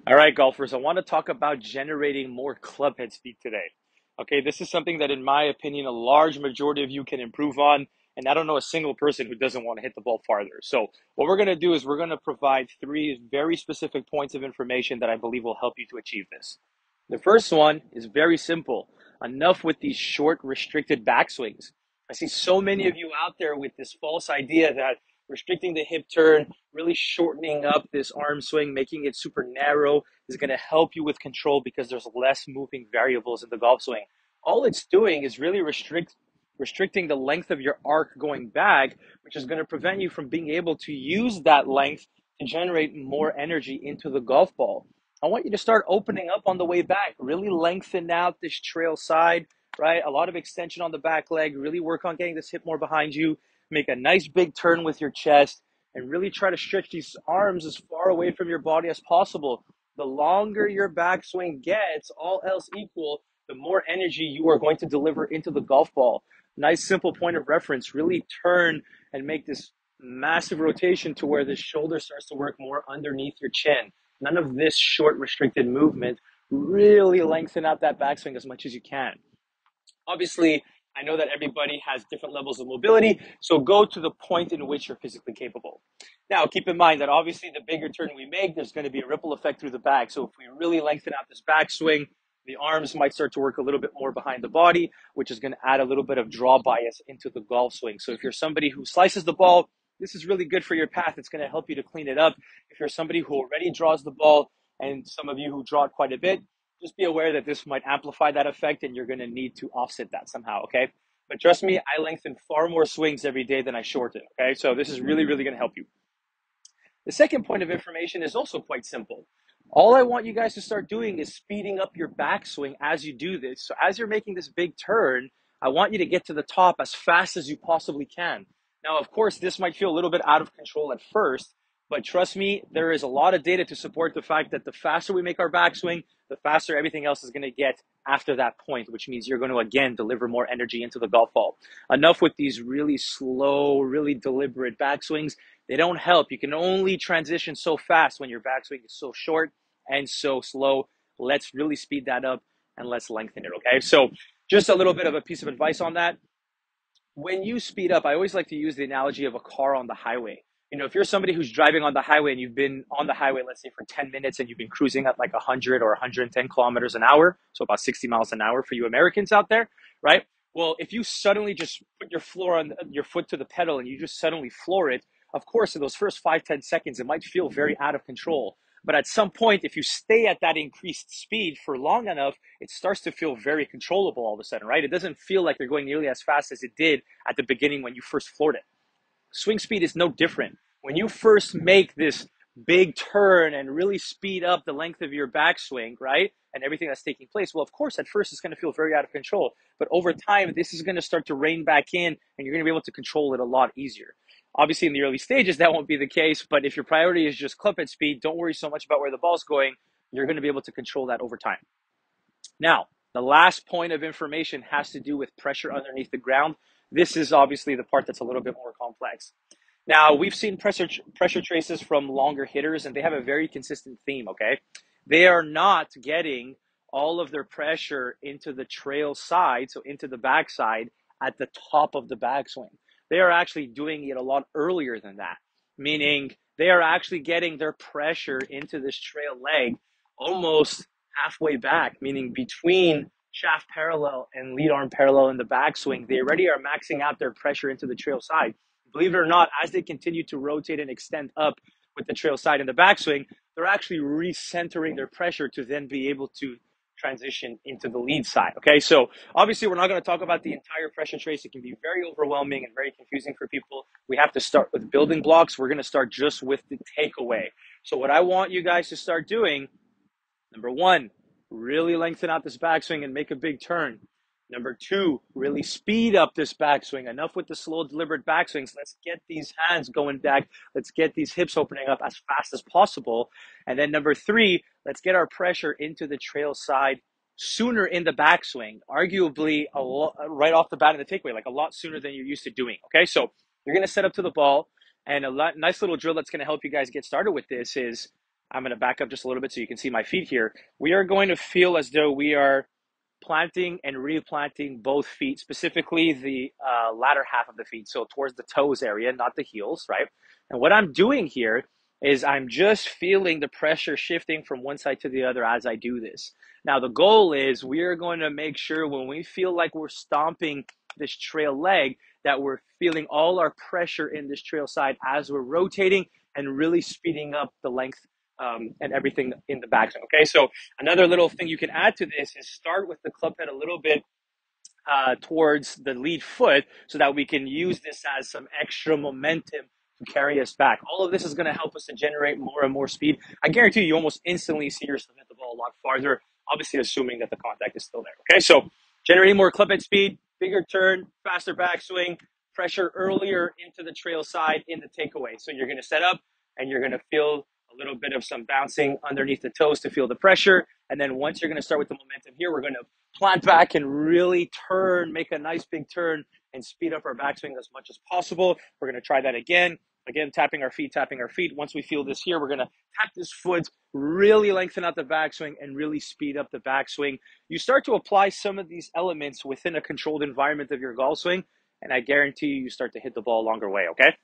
All right, golfers, I want to talk about generating more clubhead speed today. Okay, this is something that, in my opinion, a large majority of you can improve on. And I don't know a single person who doesn't want to hit the ball farther. So, what we're going to do is we're going to provide three very specific points of information that I believe will help you to achieve this. The first one is very simple. Enough with these short, restricted backswings. I see so many of you out there with this false idea that restricting the hip turn, really shortening up this arm swing, making it super narrow is going to help you with control because there's less moving variables in the golf swing. All it's doing is really restricting the length of your arc going back, which is going to prevent you from being able to use that length to generate more energy into the golf ball. I want you to start opening up on the way back, really lengthen out this trail side, right? A lot of extension on the back leg, really work on getting this hip more behind you, make a nice big turn with your chest, and really try to stretch these arms as far away from your body as possible. The longer your backswing gets, all else equal, the more energy you are going to deliver into the golf ball. Nice simple point of reference, really turn and make this massive rotation to where the shoulder starts to work more underneath your chin. None of this short restricted movement. Really lengthen out that backswing as much as you can. Obviously, I know that everybody has different levels of mobility, so go to the point in which you're physically capable. Now, keep in mind that obviously the bigger turn we make, there's going to be a ripple effect through the back. So if we really lengthen out this backswing, the arms might start to work a little bit more behind the body, which is going to add a little bit of draw bias into the golf swing. So if you're somebody who slices the ball, this is really good for your path. It's going to help you to clean it up. If you're somebody who already draws the ball, and some of you who draw it quite a bit, just be aware that this might amplify that effect and you're going to need to offset that somehow, okay? But trust me, I lengthen far more swings every day than I shorten, okay? So this is really, really going to help you. The second point of information is also quite simple. All I want you guys to start doing is speeding up your backswing as you do this. So as you're making this big turn, I want you to get to the top as fast as you possibly can. Now, of course, this might feel a little bit out of control at first, but trust me, there is a lot of data to support the fact that the faster we make our backswing, the faster everything else is going to get after that point, which means you're going to, again, deliver more energy into the golf ball. Enough with these really slow, really deliberate backswings. They don't help. You can only transition so fast when your backswing is so short and so slow. Let's really speed that up and let's lengthen it, okay? So just a little bit of a piece of advice on that. When you speed up, I always like to use the analogy of a car on the highway. You know, if you're somebody who's driving on the highway and you've been on the highway, let's say for 10 minutes and you've been cruising at like 100 or 110 kilometers an hour, so about 60 miles an hour for you Americans out there, right? Well, if you suddenly just put your foot to the pedal and you just suddenly floor it, of course, in those first 5-10 seconds, it might feel very out of control. But at some point, if you stay at that increased speed for long enough, it starts to feel very controllable all of a sudden, right? It doesn't feel like you're going nearly as fast as it did at the beginning when you first floored it. Swing speed is no different. When you first make this big turn and really speed up the length of your backswing, right? And everything that's taking place, well, of course, at first it's going to feel very out of control. But over time, this is going to start to rein back in and you're going to be able to control it a lot easier. Obviously, in the early stages, that won't be the case. But if your priority is just clubhead speed, don't worry so much about where the ball's going. You're going to be able to control that over time. Now, the last point of information has to do with pressure underneath the ground. This is obviously the part that's a little bit more complex. Now, we've seen pressure traces from longer hitters, and they have a very consistent theme, okay? They are not getting all of their pressure into the trail side, so into the backside, at the top of the backswing. They are actually doing it a lot earlier than that, meaning they are actually getting their pressure into this trail leg almost halfway back, meaning between shaft parallel and lead arm parallel in the backswing. They already are maxing out their pressure into the trail side. Believe it or not, as they continue to rotate and extend up with the trail side and the backswing, they're actually recentering their pressure to then be able to transition into the lead side. Okay, so obviously we're not going to talk about the entire pressure trace. It can be very overwhelming and very confusing for people. We have to start with building blocks. We're going to start just with the takeaway. So what I want you guys to start doing, number one, really lengthen out this backswing and make a big turn. Number two, really speed up this backswing. Enough with the slow, deliberate backswings. Let's get these hands going back. Let's get these hips opening up as fast as possible. And then number three, let's get our pressure into the trail side sooner in the backswing, arguably a lot, right off the bat in the takeaway, like a lot sooner than you're used to doing. Okay, so you're going to set up to the ball. And nice little drill that's going to help you guys get started with this is I'm going to back up just a little bit so you can see my feet here. We are going to feel as though we are planting and replanting both feet, specifically the latter half of the feet, so towards the toes area, not the heels, right? And what I'm doing here is I'm just feeling the pressure shifting from one side to the other as I do this. Now, the goal is we're going to make sure when we feel like we're stomping this trail leg that we're feeling all our pressure in this trail side as we're rotating and really speeding up the length and everything in the backswing. Okay, so another little thing you can add to this is start with the club head a little bit towards the lead foot so that we can use this as some extra momentum to carry us back. All of this is going to help us to generate more and more speed. I guarantee you almost instantly see yourself hit the ball a lot farther, obviously assuming that the contact is still there. Okay, so generating more club head speed, bigger turn, faster backswing, pressure earlier into the trail side in the takeaway. So you're going to set up and you're going to feel a little bit of some bouncing underneath the toes to feel the pressure. And then once you're going to start with the momentum here, we're going to plant back and really turn, make a nice big turn and speed up our backswing as much as possible. We're going to try that again. Again, tapping our feet, tapping our feet. Once we feel this here, we're going to tap this foot, really lengthen out the backswing and really speed up the backswing. You start to apply some of these elements within a controlled environment of your golf swing, and I guarantee you start to hit the ball a longer way, okay?